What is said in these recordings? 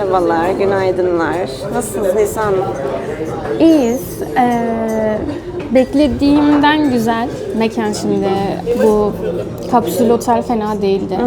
Merhabalar, günaydınlar. Nasılsınız Nisan? İyiyiz. Beklediğimden güzel mekan şimdi. Bu kapsül otel fena değildi.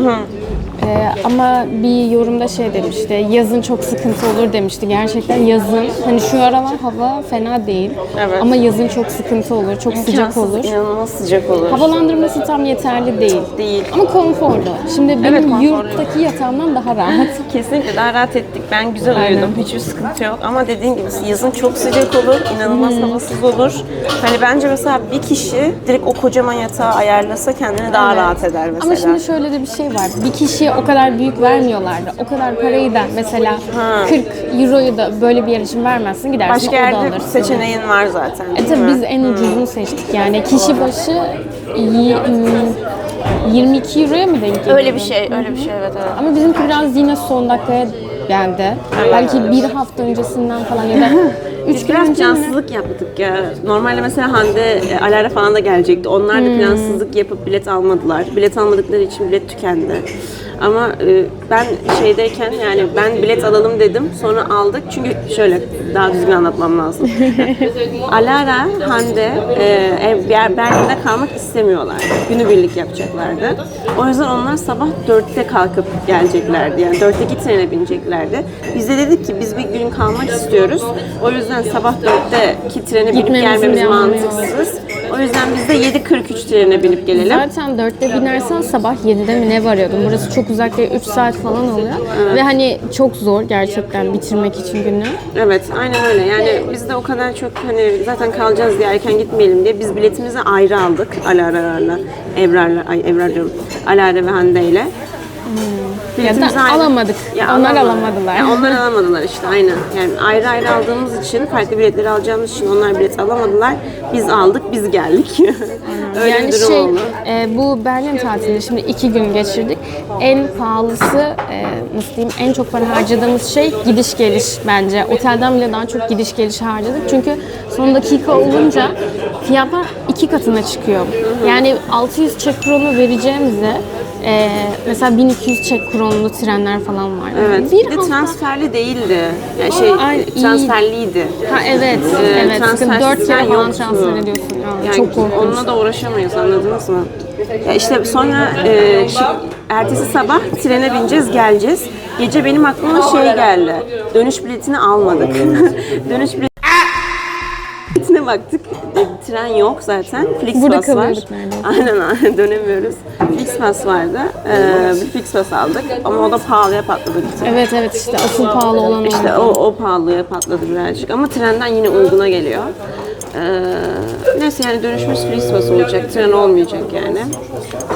Ama bir yorumda şey demişti, yazın çok sıkıntı olur demişti. Gerçekten yazın, hani şu aralar hava fena değil. Evet. Ama yazın çok sıkıntı olur, çok sıcak olur. İnanılmaz sıcak olur. Havalandırması tam yeterli değil. Değil. Ama konforlu. Şimdi benim konforlu. yurttaki yatağımdan daha rahat. Kesinlikle daha rahat ettik. Ben güzel uyudum. Hiçbir sıkıntı yok. Ama dediğin gibi yazın çok sıcak olur. İnanılmaz havasız olur. Hani bence mesela bir kişi direkt o kocaman yatağı ayarlasa kendini daha rahat eder mesela. Ama şimdi şöyle de bir şey var. Bir kişiye o kadar büyük vermiyorlardı. O kadar parayı da mesela 40 euroyu da böyle bir yer için vermezsin. Gidersin Başka oda yerde alırsın. seçeneğin var zaten. Tabii biz en ucuzunu seçtik. Yani kişi başı 22 euroya mı denk geliyor? Öyle bir şey, öyle bir şey evet. Ama bizimki biraz yine son dakikaya geldi. Belki bir hafta öncesinden falan ya da 3 Biz gün biraz önce mi? plansızlık yaptık ya. Normalde mesela Hande, Alara falan da gelecekti. Onlar da plansızlık yapıp bilet almadılar. Bilet almadıkları için bilet tükendi. Ama ben şeydeyken yani ben bilet alalım dedim. Sonra aldık. Çünkü şöyle daha düzgün anlatmam lazım. Alara, Hande Berlin'de kalmak istemiyorlar. Günübirlik yapacaklardı. O yüzden onlar sabah 4'te kalkıp geleceklerdi. Yani 4'teki trene bineceklerdi. Biz de dedik ki biz bir gün kalmak istiyoruz. O yüzden sabah 4'teki trene binip Gitmemizin gelmemiz bir anlamı yok. mantıksız. O yüzden biz de 7.43 trenine binip gelelim. Zaten 4'te binersen sabah 7'de mi ne varıyordun? Burası çok uzak değil, 3 saat falan oluyor. Ve hani çok zor gerçekten bitirmek için günü. Evet, aynen öyle. Yani biz de o kadar çok hani zaten kalacağız diye erken gitmeyelim diye biz biletimizi ayrı aldık. Alara'larla, Ebrar diyorum. Alara ve Hande ile. Ya Biletimizi da ayrı- alamadık. Ya Onlar alamadılar. alamadılar. Ya onlar alamadılar işte aynen. Yani ayrı ayrı aldığımız için, farklı biletleri alacağımız için onlar bilet alamadılar. Biz aldık, biz geldik. Öyle Yani bir durum oldu. bu Berlin tatilinde şimdi 2 gün geçirdik. En pahalısı, nasıl diyeyim, en çok para harcadığımız şey gidiş geliş bence. Otelden bile daha çok gidiş geliş harcadık. Çünkü son dakika olunca fiyatlar 2 katına çıkıyor. Yani 600 Çek kronu vereceğimize mesela 1200 Çek kronlu trenler falan var. Evet. Bir de transferli değildi. Yani iyi. transferliydi. Ha evet, evet. transfersiz 4 kere tren falan yoktu. transfer ediyorsun. Ya, Yani çok korkunç. onunla da uğraşamayız, anladınız mı? Ya işte sonra ertesi sabah trene bineceğiz, geleceğiz. Gece benim aklıma şey geldi. Dönüş biletini almadık. Dönüş biletine baktık. Tren yok zaten. Flixbus Burada var. kalıyorduk neredeyse. Aynen dönemiyoruz. Flixbus vardı. Bir Flixbus aldık ama o da pahalıya patladı. Evet evet, işte asıl pahalı olan İşte o pahalıya patladı birazcık ama trenden yine uyguna geliyor. Neyse yani dönüşümüz Flixbus olacak, tren olmayacak yani.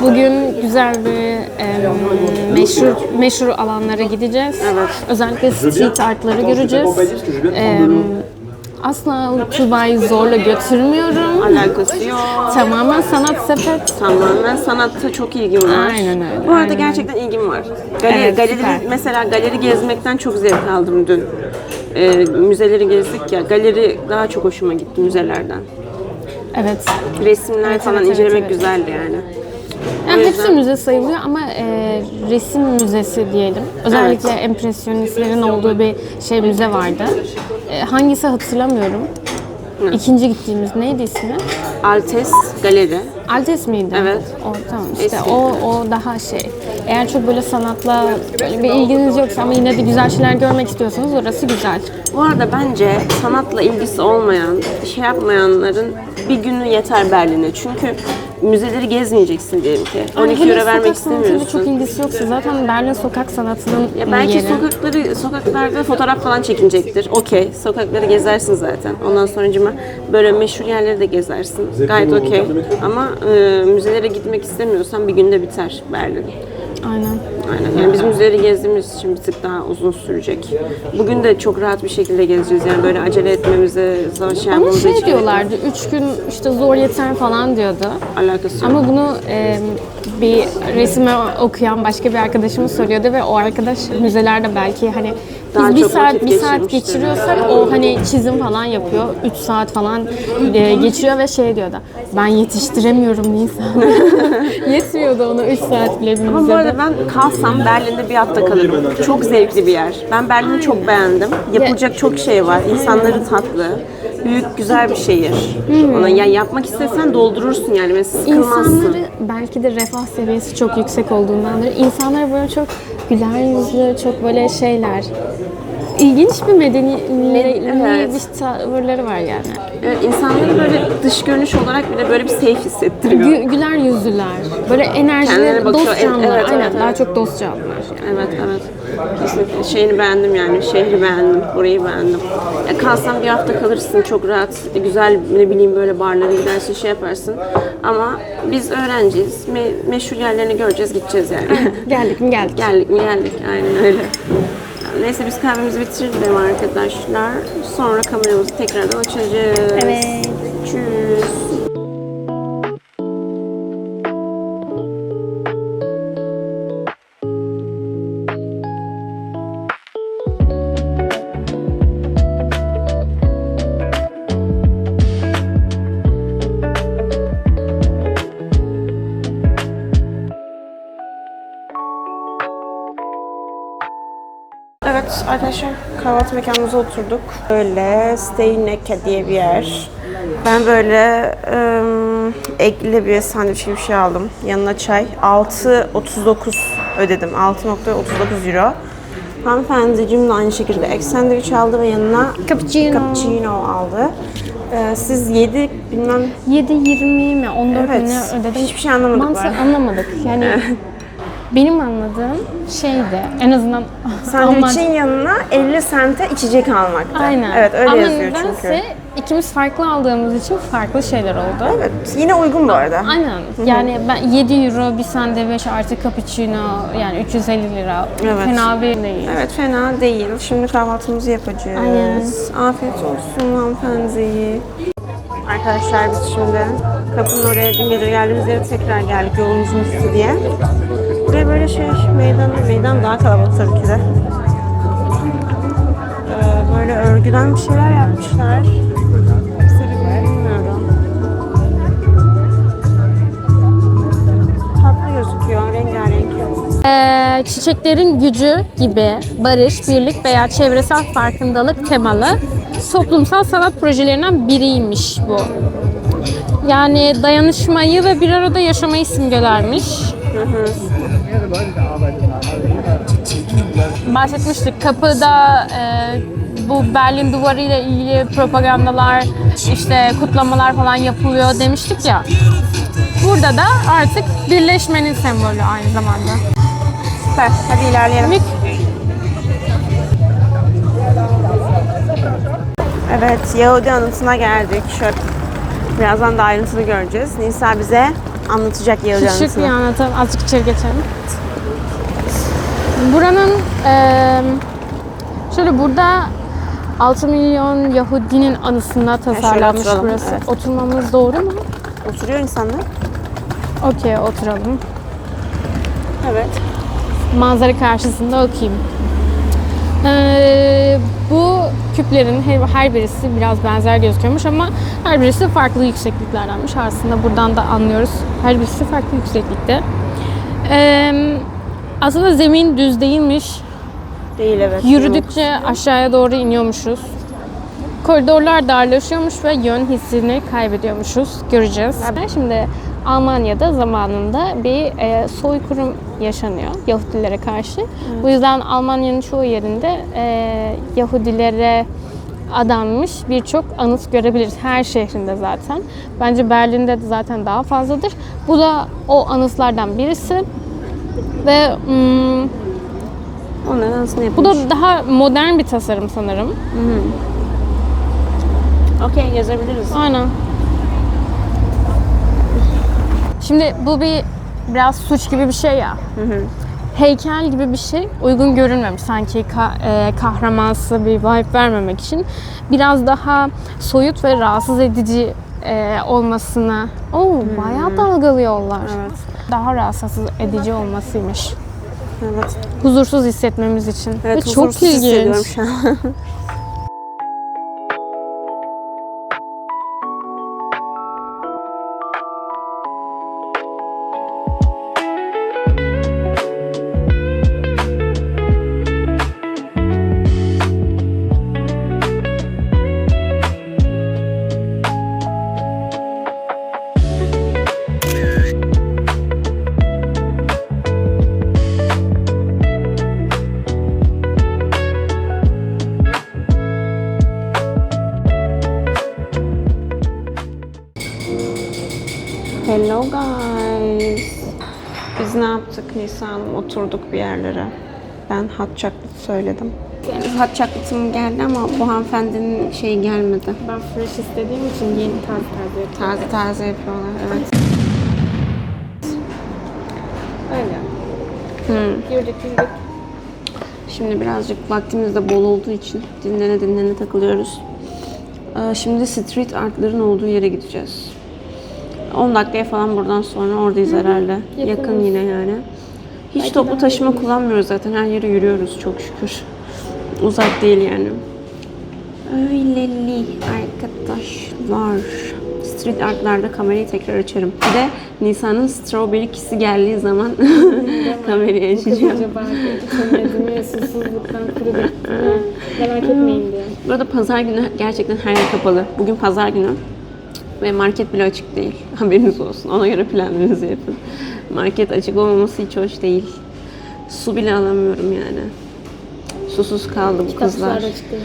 Bugün güzel bir meşhur alanlara gideceğiz. Evet. Özellikle street artları göreceğiz. Asla Tuba'yı zorla götürmüyorum. Alakası yok. Tamamen sanat sepet. Tamamen sanatta çok ilgim var. Aynen öyle, Bu arada aynen. gerçekten ilgim var. Evet, Galeri, süper. mesela galeri gezmekten çok zevk aldım dün. Müzeleri gezdik ya. Galeri daha çok hoşuma gitti müzelerden. Evet. Resimler Evet, falan evet, incelemek evet. güzeldi yani. Yani O hepsi yüzden- müze sayılıyor ama resim müzesi diyelim. Özellikle empresyonistlerin olduğu bir müze vardı. Hangisi hatırlamıyorum. İkinci gittiğimiz neydi ismi? Altes Galeri. Altes miydi? Evet. O tamam işte Eski. o daha şey. Eğer çok böyle sanatla böyle bir ilginiz yoksa ama yine de güzel şeyler görmek istiyorsanız orası güzel. Bu arada bence sanatla ilgisi olmayan, şey yapmayanların bir günü yeter Berlin'e. Çünkü müzeleri gezmeyeceksin diyelim ki. 12 Hele euro vermek sokak sanatıyla çok istemiyorsun. ilgisi yoksa zaten Berlin sokak sanatının Ya belki yeri. sokaklarda fotoğraf falan çekinecektir. Okey. Sokakları gezersin zaten. Ondan sonracıma böyle meşhur yerleri de gezersin. Gayet okey. Ama müzelere gitmek istemiyorsan bir günde biter Berlin. Aynen. Aynen. Yani biz müzeleri gezdiğimiz için bir tık daha uzun sürecek. Bugün de çok rahat bir şekilde gezeceğiz. Yani böyle acele etmemize, şey Ama yapmamıza hiç gerek yok. diyorlardı, 3 gün işte zor yeter falan diyordu. Alakası yok. Ama bunu bir resime okuyan başka bir arkadaşımız söylüyordu ve o arkadaş müzelerde belki hani daha Biz bir çok saat vakit bir saat geçirmiştir. geçiriyorsak o hani çizim falan yapıyor. 3 saat falan geçiyor ve şey diyor da ben yetiştiremiyorum Nisan. Yetmiyordu ona 3 saat bile Ama bu bize de. arada ben kalsam Berlin'de bir hafta kalırım. Çok zevkli bir yer. Ben Berlin'i çok beğendim. Yapılacak çok şey var. İnsanları tatlı. Büyük, güzel bir şehir. Ona yani yapmak istesen doldurursun yani. Mesela sıkılmazsın. İnsanları belki de refah seviyesi çok yüksek olduğundandır. İnsanlar böyle çok güler yüzlü, çok böyle şeyler. İlginç bir medeni Evet. bir tavırları var yani. Evet, insanları böyle dış görünüş olarak bile böyle bir safe hissettiriyor. Güler yüzlüler. Böyle enerjili, Kendilerine bakıyor. dost canlılar. Evet, Aynen, evet, daha evet. çok dost canlılar. Evet, evet. Kesinlikle. Şeyini beğendim yani. Şehri beğendim. Orayı beğendim. Ya kalsan bir hafta kalırsın. Çok rahat. Güzel ne bileyim böyle barlara gidersin şey yaparsın. Ama biz öğrenciyiz. Meşhur yerlerini göreceğiz gideceğiz yani. Geldik mi geldik. Geldik mi geldik. Aynen öyle. Neyse biz kahvemizi bitirelim arkadaşlar. Sonra kameramızı tekrardan açacağız. Evet. Tschüss. Evet arkadaşlar kahvaltı mekanımıza oturduk. Böyle Steinecke diye bir yer. Ben böyle ekli bir sandviç gibi bir şey aldım. Yanına çay. 6.39 ödedim. 6.39 euro. Hanımefendiciğim de aynı şekilde ek sandviç aldı ve yanına cappuccino aldı. Siz 7 bilmem 7.20 mi 14 mi evet ne ödedim? hiçbir şey anlamadık. Mantığı ben. anlamadık. Yani benim anladığım şeydi en azından Sandviçin yanına 50 sente içecek almaktı. Aynen. Evet öyle ama yazıyor çünkü. nedense ikimiz farklı aldığımız için farklı şeyler oldu. Evet yine uygun bu arada. Aynen. Yani ben 7 euro bir sandviç artı cappuccino yani 350 lira. Evet. Fena bir değil. Evet fena değil. Şimdi kahvaltımızı yapacağız. Aynen. Afiyet olsun hanımefendi. Arkadaşlar biz şimdi kapının oraya dün gece geldiğimiz yere tekrar geldik yolumuzun üstü diye. Buraya böyle şey meydan daha kalabalık tabii ki de. Böyle örgüden bir şeyler yapmışlar. Sebebini bilmiyorum. Tatlı gözüküyor, rengarenk. Çiçeklerin gücü gibi barış, birlik veya çevresel farkındalık temalı toplumsal sanat projelerinden biriymiş bu. Yani dayanışmayı ve bir arada yaşamayı simgelermiş. Bahsetmiştik kapıda bu Berlin Duvarı ile ilgili propagandalar, işte kutlamalar falan yapılıyor demiştik ya. Burada da artık birleşmenin sembolü aynı zamanda. Süper, hadi ilerleyelim. Evet, Yahudi anıtına geldik. Şöyle birazdan da ayrıntılı göreceğiz. Nisa bize anlatacak Yahudi Küçük bir anıtını. anlatalım. Azıcık içeri geçelim. Buranın şöyle burada 6 milyon Yahudinin anısına tasarlanmış oturalım, burası. evet. Oturmamız doğru mu? Oturuyor insanlar. Okey, oturalım. Evet. Manzara karşısında okuyayım. Bu küplerin her birisi biraz benzer gözüküyormuş ama her birisi farklı yüksekliklerdenmiş. Aslında buradan da anlıyoruz. Her birisi farklı yükseklikte. Aslında zemin düz değilmiş. Değil evet. Yürüdükçe aşağıya doğru iniyormuşuz. Koridorlar darlaşıyormuş ve yön hissini kaybediyormuşuz. Göreceğiz. Şimdi Almanya'da zamanında bir soykırım yaşanıyor Yahudilere karşı. Bu yüzden Almanya'nın çoğu yerinde Yahudilere adanmış birçok anıt görebiliriz. Her şehrinde zaten. Bence Berlin'de de zaten daha fazladır. Bu da o anıtlardan birisi. Ve Onların anısını bu yapmış. da daha modern bir tasarım sanırım. Okey, gezebiliriz. Aynen. Şimdi bu biraz suç gibi bir şey ya. Heykel gibi bir şey uygun görünmemiş. Sanki kahramansı bir vibe vermemek için. Biraz daha soyut ve rahatsız edici olmasına. Bayağı dalgalı yollar. Evet. Daha rahatsız edici olmasıymış. Evet. Huzursuz hissetmemiz için. Evet, Ve çok huzursuz hissediyorum ilginç. şu an. Hello guys. Biz ne yaptık Nisa Hanım? Oturduk bir yerlere. Ben hot chocolate söyledim. Hot chocolate'ım geldi ama bu hanımefendinin şeyi gelmedi. Ben fresh istediğim için yeni taze yapıyorum. Taze taze yapıyorlar, evet. Öyle. Girdik. Şimdi birazcık vaktimiz de bol olduğu için dinlene takılıyoruz. Şimdi street artların olduğu yere gideceğiz. 10 dakikaya falan buradan sonra oradayız herhalde. Yakın yine yani. Hiç toplu taşıma kullanmıyoruz zaten. Her yere yürüyoruz çok şükür. Uzak değil yani. Öyleli arkadaşlar. Street artlarda kamerayı tekrar açarım. Bir de Nisan'ın strawberry kiss'i geldiği zaman kamerayı açacağım. Acaba çömezimi susuzluktan kuruduk. Merak etmeyin diye. Burada pazar günü gerçekten her yer kapalı. Bugün pazar günü. Ve market bile açık değil. Haberiniz olsun. Ona göre planlarınızı yapın. Market açık olmaması hiç hoş değil. Su bile alamıyorum yani. Susuz kaldı bu kızlar. Açık değil.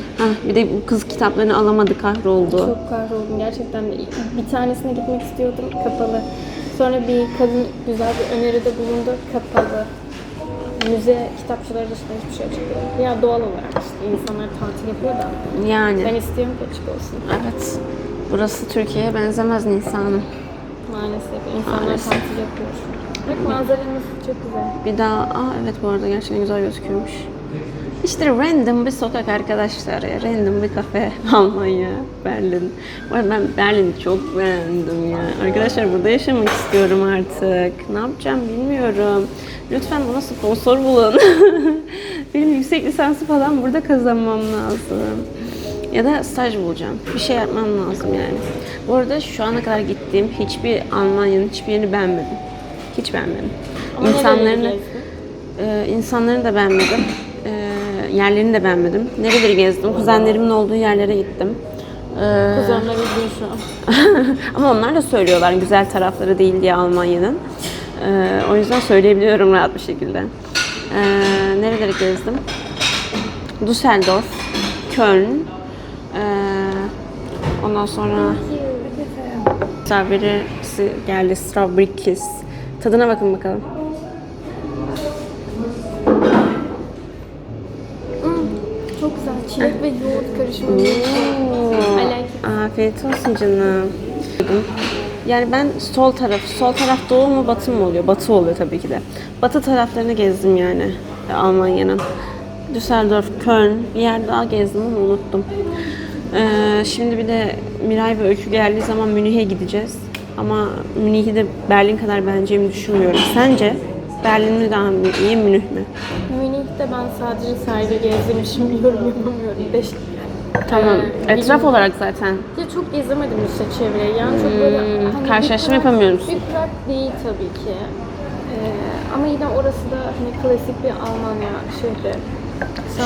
Bir de bu kız kitaplarını alamadı, kahroldu. Çok kahroldum gerçekten. Bir tanesine gitmek istiyordum, kapalı. Sonra bir kadın güzel bir öneride bulundu, kapalı. Müze kitapçıları dışında hiçbir şey açık değil. Ya doğal olarak işte insanlar tatil yapıyor da. Yani. Ben istiyorum ki açık olsun. Evet. Burası Türkiye'ye benzemez Nisan'ım. Maalesef insanlar Maalesef. tatil yapıyor. Bak manzaramız çok güzel. Bir daha, evet bu arada gerçekten güzel gözüküyormuş. İşte random bir sokak arkadaşlar ya. Random bir kafe. Almanya, Berlin. Bu arada ben Berlin'i çok beğendim ya. Arkadaşlar burada yaşamak istiyorum artık. Ne yapacağım bilmiyorum. Lütfen bana sponsor bulun. Benim yüksek lisansı falan burada kazanmam lazım. Ya da staj bulacağım. Bir şey yapmam lazım yani. Bu arada şu ana kadar gittiğim hiçbir Almanya'nın hiçbir yerini beğenmedim. Hiç beğenmedim. İnsanlarını da beğenmedim. Yerlerini de beğenmedim. Nereleri gezdim? Kuzenlerimin olduğu yerlere gittim. Kuzenler izliyor şu an. Ama onlar da söylüyorlar güzel tarafları değil diye Almanya'nın. O yüzden söyleyebiliyorum rahat bir şekilde. Nereleri gezdim? Düsseldorf, Köln, ondan sonra strawberry'si geldi, strawberry kiss. Tadına bakın bakalım. Çok güzel. Çilek ve yoğurt karışımı. Afiyet olsun canım. Yani ben sol taraf doğu mu batı mı oluyor? Batı oluyor tabii ki de. Batı taraflarını gezdim yani Almanya'nın. Düsseldorf, Köln, bir yer daha gezdim ama unuttum. Şimdi bir de Miray ve Öykü geldiği zaman Münih'e gideceğiz. Ama Münih'i de Berlin kadar beğeneceğimi düşünmüyorum. Sence Berlin mi daha iyi, Münih mi? Münih'te ben sadece sahili gezdiğim için yorum yapamıyorum. Tamam. Etraf olarak zaten. Ya çok gezemedim işte çevreyi. Yani çok böyle hani karşılaştırma yapamıyor musun? Bir Prag değil tabii ki. Ama yine orası da hani klasik bir Almanya şehri.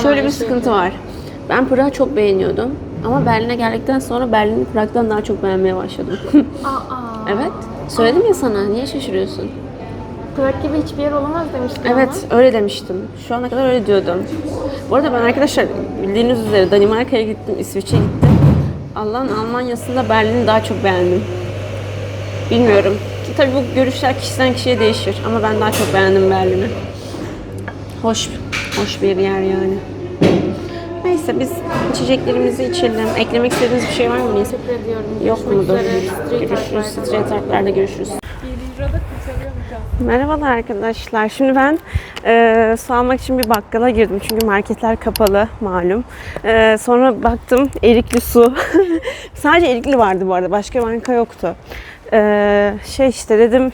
Şöyle bir sıkıntı var. Ben Prag'ı çok beğeniyordum. Ama Berlin'e geldikten sonra Berlin'i Prag'dan daha çok beğenmeye başladım. Evet. Söyledim ya sana. Niye şaşırıyorsun? Prag gibi hiçbir yer olamaz demiştin Evet, öyle demiştim. Şu ana kadar öyle diyordum. Bu arada ben arkadaşlar bildiğiniz üzere Danimarka'ya gittim, İsviçre'ye gittim. Allah'ın Almanya'sında Berlin'i daha çok beğendim. Bilmiyorum. Ki tabii bu görüşler kişiden kişiye değişir. Ama ben daha çok beğendim Berlin'i. Hoş bir yer yani. Neyse biz içeceklerimizi içelim. Eklemek istediğiniz bir şey var mı? Teşekkür ediyorum. Yok mudur? Görüşürüz. Street art'larda görüşürüz. Merhabalar arkadaşlar. Şimdi ben su almak için bir bakkala girdim. Çünkü marketler kapalı malum. Sonra baktım erikli su. Sadece erikli vardı bu arada. Başka marka yoktu. İşte dedim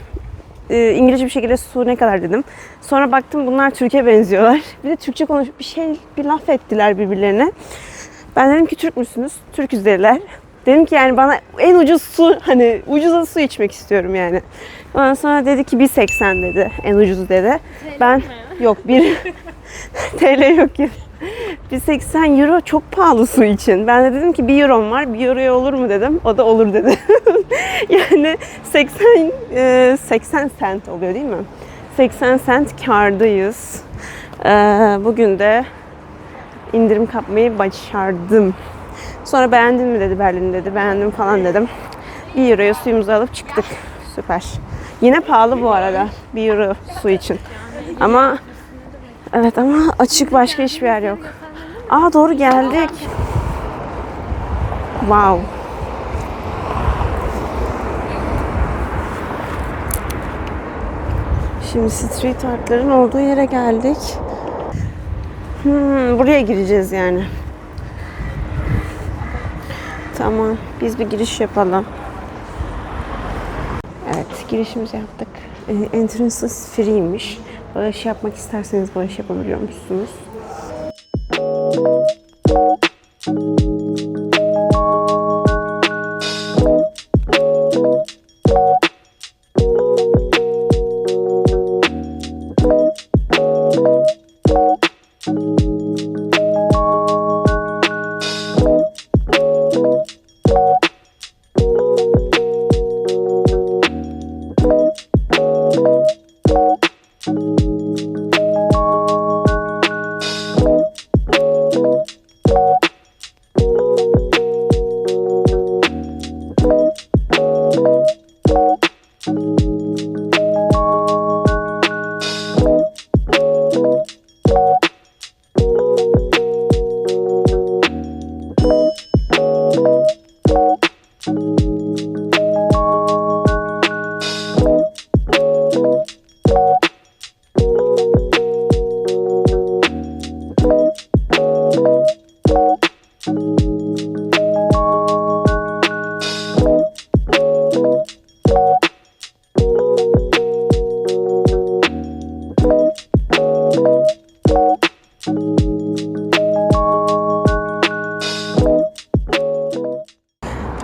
İngilizce bir şekilde su ne kadar dedim. Sonra baktım bunlar Türk'e benziyorlar. Bir de Türkçe bir laf ettiler birbirlerine. Ben dedim ki Türk müsünüz? Türküz dediler. Dedim ki yani bana en ucuz su, hani ucuza su içmek istiyorum yani. Ondan sonra dedi ki 1.80 dedi. En ucuz dedi. Ben yok bir TL yok ya. 1.80 euro çok pahalı su için. Ben de dedim ki 1 eurom var. 1 euroya olur mu dedim. O da olur dedi. Yani 80 cent oluyor değil mi? 80 cent kârdayız. Bugün de indirim kapmayı başardım. Sonra beğendin mi dedi Berlin dedi. Beğendim falan dedim. 1 euroya suyumuzu alıp çıktık. Süper. Yine pahalı bu arada. 1 euro su için. Ama evet ama açık başka hiçbir yer yok. Aa doğru geldik. Wow. Şimdi street art'ların olduğu yere geldik. Buraya gireceğiz yani. Tamam. Biz bir giriş yapalım. Evet. Girişimizi yaptık. Entrances free'ymiş. Bağış yapmak isterseniz bağış yapabiliyormuşsunuz.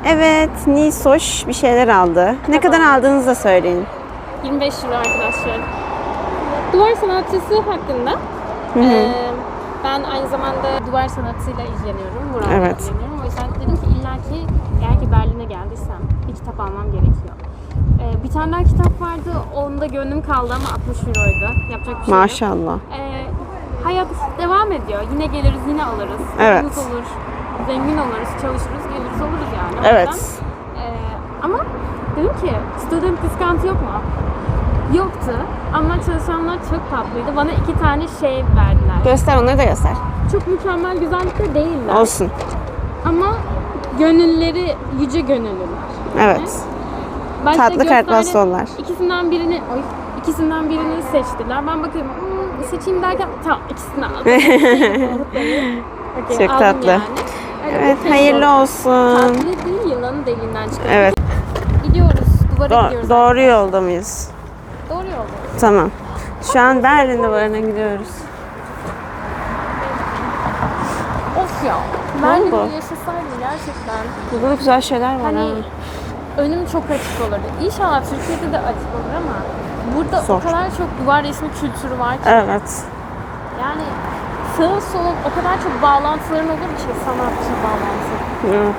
Evet, Nisoş bir şeyler aldı. Ne kadar aldığınızı da söyleyin. 25 euro arkadaşlar. Duvar sanatçısı hakkında. Ben aynı zamanda duvar sanatıyla ilgileniyorum. Mural'la Evet. ilgileniyorum. O yüzden dedim ki illaki eğer ki Berlin'e geldiysem bir kitap almam gerekiyor. Bir tane daha kitap vardı. Onda gönlüm kaldı ama 60 euroydu. Yapacak bir şey yok. Maşallah. Hayat devam ediyor. Yine geliriz, yine alırız. Evet. Mutlu olur, zengin oluruz, çalışırız, geliriz, oluruz yani. O Evet. yüzden, ama dedim ki student discount yok mu? Yoktu ama çalışanlar çok tatlıydı. Bana 2 tane şey verdiler. Göster, onları da göster. Çok mükemmel güzellikte değiller. Olsun. Ama gönülleri yüce gönüllüler. Evet. Başta Tatlı kartpostallar. İkisinden birini seçtiler. Ben bakıyorum seçeyim derken tamam ikisini aldım. Okay, Çok aldım tatlı. yani. Evet, hayırlı olsun. Tatlı değil, yılanın deliğinden çıkıyor. Evet. Gidiyoruz, duvara gidiyoruz. Doğru yolda mıyız? Doğru yolda. Tamam. Şu an Berlin duvarına gidiyoruz. Of ya. Ne Berlin'de oldu? yaşasaydım gerçekten. Burada da güzel şeyler var Hani ha. önüm çok açık olurdu. İnşallah Türkiye'de de açık olur ama burada Zor. o kadar çok duvar resmi kültürü var ki. Evet. Yani sağın solun o kadar çok bağlantıların olur ki sanatçı bağlantısı. Evet.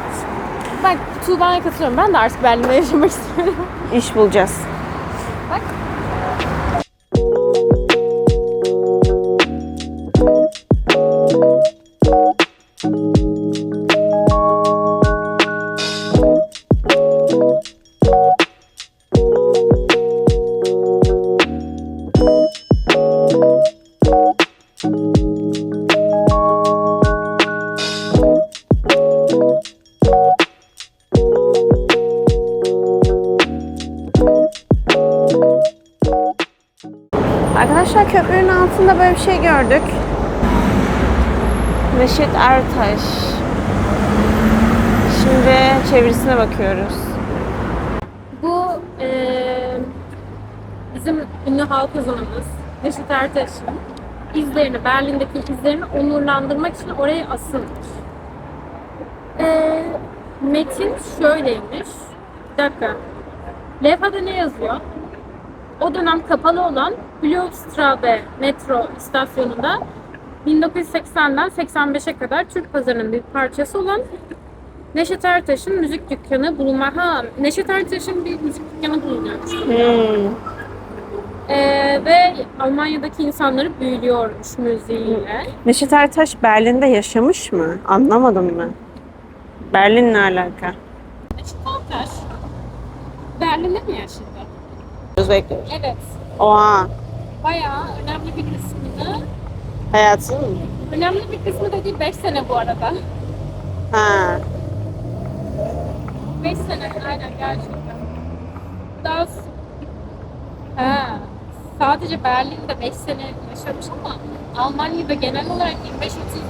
Bak Tuğba'ya katılıyorum. Ben de artık Berlin'de yaşamak istiyorum. İş bulacağız. Bak. Arkadaşlar köprünün altında böyle bir şey gördük. Neşet Ertaş. Şimdi çevirisine bakıyoruz. Bu bizim ünlü halk ozanımız Neşet Ertaş'ın izlerini, Berlin'deki izlerini onurlandırmak için oraya asılmış. Metin şöyleymiş. Bir dakika. Levhada ne yazıyor? O dönem kapalı olan Blaustrabe metro istasyonunda 1980'den 85'e kadar Türk pazarının bir parçası olan Neşet Ertaş'ın müzik dükkanı bulunma. Neşet Ertaş'ın bir müzik dükkanı bulunuyormuş. Ve Almanya'daki insanları büyülüyormuş müziğiyle. Neşet Ertaş Berlin'de yaşamış mı? Anlamadım ben. Berlin'le alaka. Neşet Ertaş Berlin'de mi yaşadı? Bekliyoruz. Evet. Oha. Bayağı önemli bir kısmını, Hayatın mı? önemli bir kısmı da değil, 5 sene bu arada. Ha. 5 sene aynen gerçekten. Daha sadece Berlin'de 5 sene yaşamış ama Almanya'da genel olarak 25-30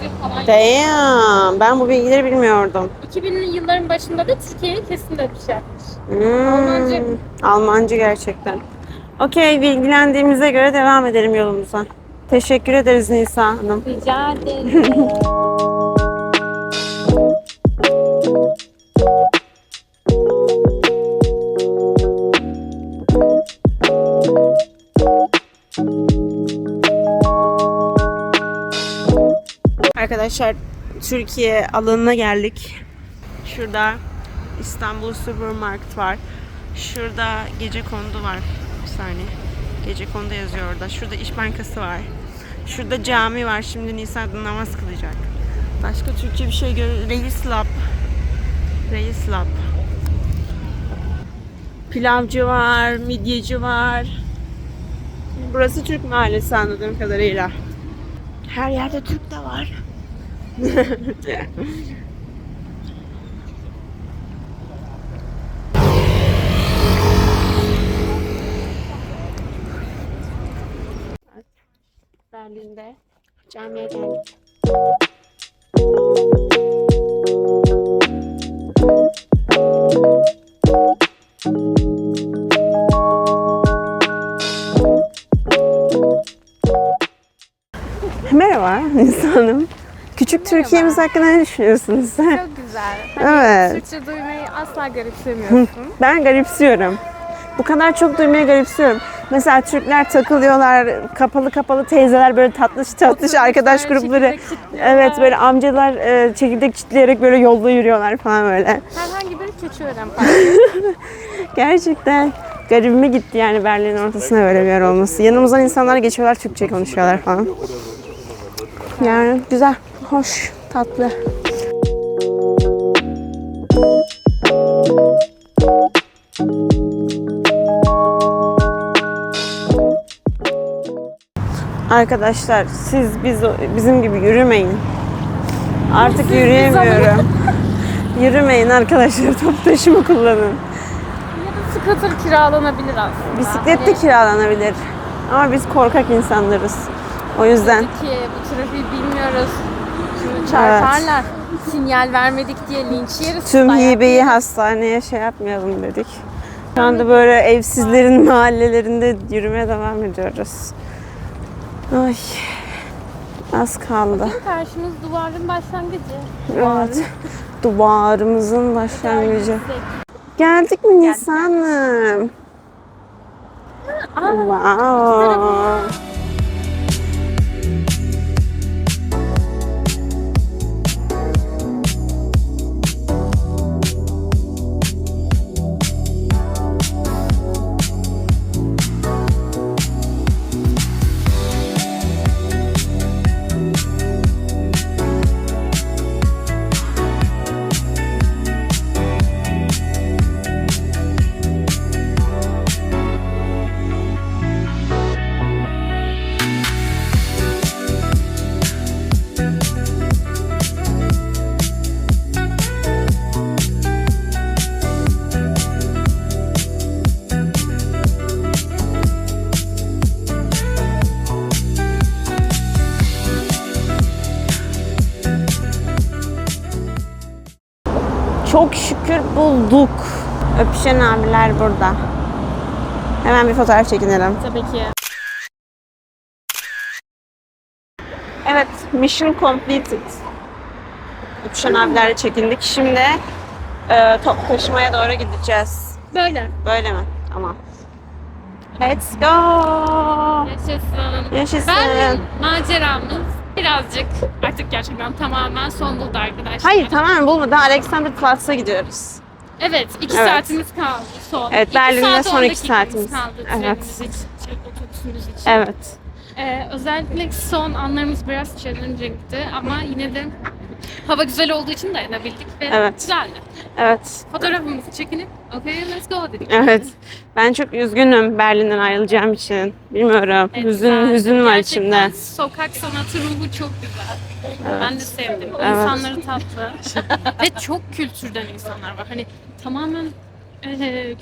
yıl falan yaşamış. Damn. Ben bu bilgileri bilmiyordum. 2000'li yılların başında da Türkiye'ye kesin de bir şey yapmış. Almancı. Almancı gerçekten. Okey, bilgilendiğimize göre devam edelim yolumuza. Teşekkür ederiz Nisa Hanım. Rica ederim. Arkadaşlar Türkiye alanına geldik. Şurada İstanbul Supermarket var. Şurada Gecekondu var. Bir saniye. Gecekondu yazıyor orada. Şurada İş Bankası var. Şurada cami var. Şimdi Nisa'da namaz kılacak. Başka Türkçe bir şey Reis Lab. Reis Lab. Pilavcı var, midyeci var. Burası Türk mahallesi anladığım kadarıyla. Her yerde Türk de var. Berlin'de camiye geldik. Merhaba Nisa Hanım. Küçük Türkiye'miz hakkında ne düşünüyorsunuz? Çok güzel. Evet. Türkçe duymayı asla garipsemiyorsun. Ben garipsiyorum. Bu kadar çok duymayı garipsiyorum. Mesela Türkler takılıyorlar, kapalı teyzeler böyle tatlış arkadaş grupları. Evet, böyle amcalar çekirdek çitleyerek böyle yolda yürüyorlar falan böyle. Herhangi bir keçi öğren. Gerçekten garibime gitti yani Berlin'in ortasına böyle bir yer olması. Yanımızdan insanlar geçiyorlar, Türkçe konuşuyorlar falan. Yani güzel, hoş, tatlı. Arkadaşlar siz bizim gibi yürümeyin. Artık yürüyemiyorum. Yürümeyin arkadaşlar, toplu taşıma kullanın. Ya da scooter kiralanabilir aslında. Bisiklet de kiralanabilir. Ama biz korkak insanlarız. O yüzden. Ki bu trafiği bilmiyoruz. Şimdi çarparlar. Sinyal vermedik diye linç yeriz. Tüm dayak hibeyi yeriz. hastaneye şey yapmayalım dedik. Şu anda böyle evsizlerin mahallelerinde yürümeye devam ediyoruz. Ay, az kaldı. Karşımız duvarın başlangıcı. Evet, duvarımızın başlangıcı. Geldik mi Nisa Hanım? Wow. Çok şükür bulduk. Öpüşen abiler burada. Hemen bir fotoğraf çekinelim. Tabii ki. Evet, mission completed. Uçan abilerle çekindik. Şimdi top taşımaya doğru gideceğiz. Böyle. Böyle mi? Tamam. Let's go. Yaşasın. Yaşasın. Ben maceramız birazcık artık gerçekten tamamen son buldu arkadaşlar. Hayır, tamamen bulmadan Alexanderplatz'a gidiyoruz. Evet, 2 Evet. saatimiz kaldı son. Evet, 2 Berlin'de saat, son 10 2 dakikamız saatimiz. kaldı Evet. trenimiz için, otobüsümüz için. Evet. Özellikle son anlarımız biraz challenging'ti ama yine de hava güzel olduğu için dayanabildik ve Evet. güzeldi. Evet. Fotoğrafımızı çekinip okay let's go dedik. Evet. Ben çok üzgünüm Berlin'den ayrılacağım için. Bilmiyorum. Evet, Hüzün var gerçekten içimde. sokak sanatı ruhu çok güzel. Ben de sevdim. Evet. İnsanları tatlı ve çok kültürden insanlar var. Hani tamamen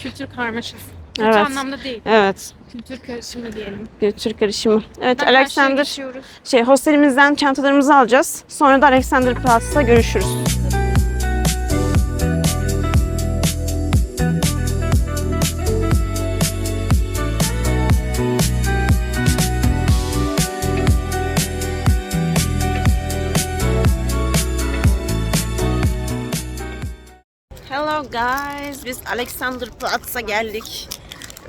kültür karmaşası. Kötü Evet. anlamda değil. Evet. Kültür karışımı diyelim. Kültür karışımı. Evet, Ben karşıya Alexander geçiyoruz. hostelimizden çantalarımızı alacağız. Sonra da Alexanderplatz'ta görüşürüz. Hello guys, biz Alexanderplatz'a geldik.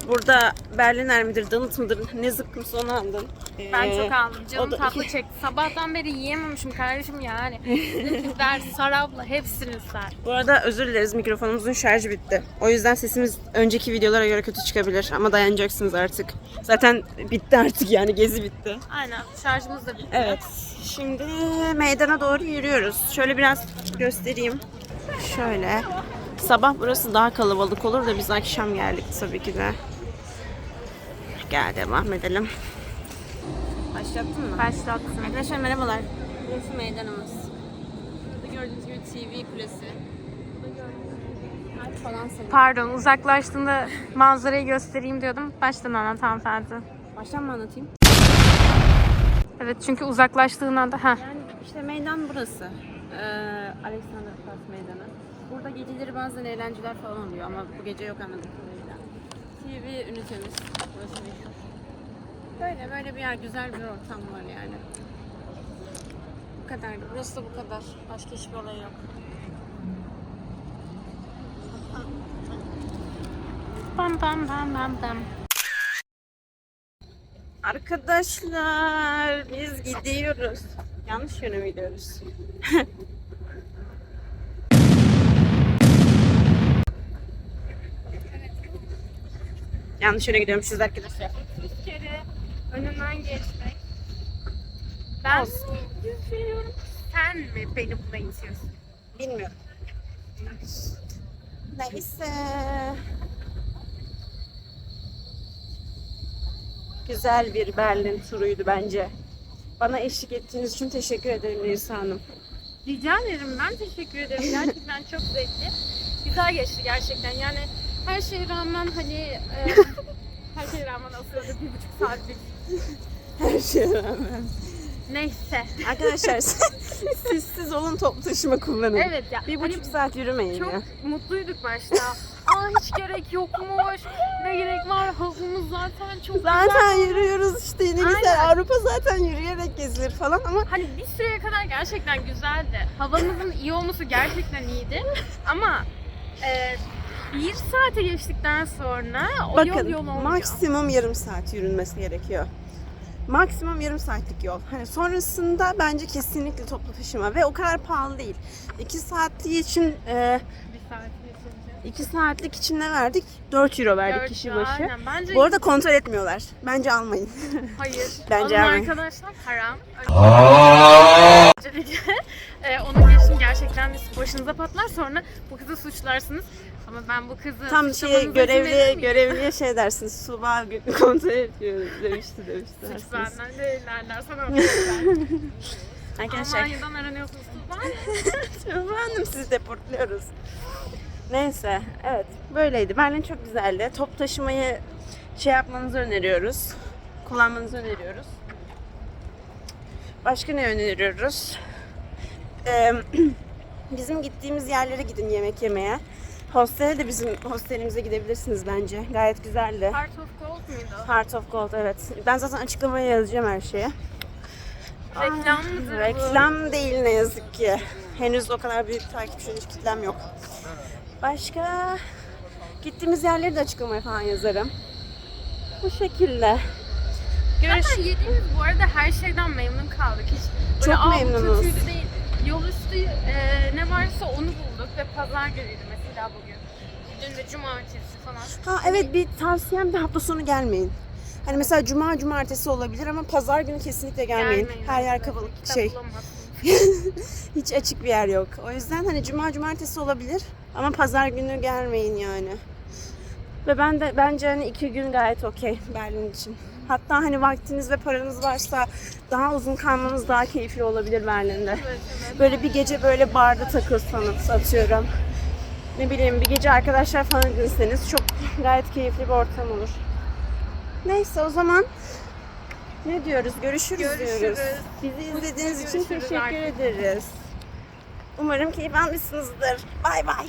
Burada Berliner midir, Donut mıdır, ne zıkkımsa onu aldım. Ben çok aldım. o Canım da- tatlı çekti. Sabahtan beri yiyememişim kardeşim yani. Dedim ki ver sar abla hepsini sar. Bu arada özür dileriz, mikrofonumuzun şarjı bitti. O yüzden sesimiz önceki videolara göre kötü çıkabilir ama dayanacaksınız artık. Zaten bitti artık, yani gezi bitti. Aynen şarjımız da bitti. Evet, şimdi meydana doğru yürüyoruz. Şöyle biraz göstereyim. Şöyle. Sabah burası daha kalabalık olur da biz akşam geldik tabii ki de. Gel devam edelim. Başlattın mı? Başlattım. Arkadaşlar merhabalar. Burası meydanımız. Burada gördüğünüz gibi TV kulesi. Falan senin. Pardon uzaklaştığında manzarayı göstereyim diyordum. Baştan anlat hanımefendi. Baştan mı anlatayım? Evet çünkü uzaklaştığında da Yani işte meydan burası. Alexanderplatz meydanı. Burada geceleri bazen eğlenceler falan oluyor ama bu gece yok anladığım kadarıyla. TV ünitemiz. Burası meşhur. Böyle bir yer, güzel bir ortam var yani. Bu kadardı. Burası da bu kadar. Başka hiçbir olay yok. bam bam bam bam bam. Arkadaşlar biz gidiyoruz. Yanlış yöne mi gidiyoruz? Yanlış yöne gidiyormuşuz arkadaşlar. Bir kere önünden geçmek. Ben üzülüyorum. Sen mi beni buna itiyorsun? Bilmiyorum. Neyse. Güzel bir Berlin turuydu bence. Bana eşlik ettiğiniz için teşekkür ederim Nisa Hanım. Rica ederim. Ben teşekkür ederim. Gerçekten çok zevkli. Güzel geçti gerçekten. Yani her şeye rağmen hani her şeye rağmen aslında 1,5 saatlik. Her şeye rağmen. Neyse. Arkadaşlar siz olun, toplu taşıma kullanın. Evet ya. 1,5 saat yürümeyin Çok ya. mutluyduk başta. Hiç gerek yokmuş. Ne gerek var? Havamız zaten çok Zaten güzel. yürüyoruz işte, ne Aynen. güzel. Avrupa zaten yürüyerek gezilir falan ama Hani bir süreye kadar gerçekten güzeldi. Havamızın iyi olması gerçekten iyiydi. Ama bir saate geçtikten sonra o yol bakın olmuyor. maksimum yarım saat yürünmesi gerekiyor. Maksimum yarım saatlik yol. Hani sonrasında bence kesinlikle toplu taşıma ve o kadar pahalı değil. 2 saatlik için Bir saat geçince. 2 saatlik için ne verdik? 4 euro verdik Dört kişi ya, başı. aynen. Bence Bu arada kontrol etmiyorlar. Bence almayın. hayır. Bence Alın almayın. arkadaşlar haram. Öncelikle onu geçtim gerçekten başınıza patlar sonra bu kızı suçlarsınız. Ama ben bu kızı Tam suçlamanıza izin verir miyim? görevliye şey dersiniz. Suba kontrol ediyor demişti. Suç dersiniz. benden değillerler sana öpüyorlar. Arkadaşlar Almanya'dan aranıyorsunuz Tuzla. efendim sizi deportluyoruz. Neyse, evet böyleydi. Berlin çok güzeldi. Top taşımayı şey yapmanızı öneriyoruz. Kullanmanızı öneriyoruz. Başka ne öneriyoruz? Bizim gittiğimiz yerlere gidin yemek yemeye. Hostele de bizim hostelimize gidebilirsiniz bence. Gayet güzeldi. Heart of Gold muydu? Heart of Gold, evet. Ben zaten açıklamaya yazacağım her şeye. Reklam mıdır bu? Reklam değil ne yazık ki. Henüz o kadar büyük takipçi kitlem yok. Başka gittiğimiz yerleri de açıklamaya falan yazarım. Bu şekilde. Zaten yediğimiz bu arada her şeyden memnun kaldık. Hiç böyle Çok memnunuz. kötüydü değil. Yol üstü ne varsa onu bulduk ve pazar günüydü mesela bugün. Dün de cumartesi falan. Ha evet, bir tavsiyem de hafta sonu gelmeyin. Hani mesela cuma cumartesi olabilir ama pazar günü kesinlikle gelmeyin. Her yer kapalı şey. Hiç açık bir yer yok. O yüzden hani cuma cumartesi olabilir ama pazar günü gelmeyin yani. Ve ben de bence hani 2 gün gayet okey Berlin için. Hatta hani vaktiniz ve paranız varsa daha uzun kalmanız daha keyifli olabilir Berlin'de. Böyle bir gece böyle barda takılsanız atıyorum. Ne bileyim bir gece arkadaşlar falan gidirseniz çok gayet keyifli bir ortam olur. Neyse o zaman ne diyoruz? Görüşürüz diyoruz. Bizi izlediğiniz için teşekkür ederiz. Umarım keyif almışsınızdır. Bay bay.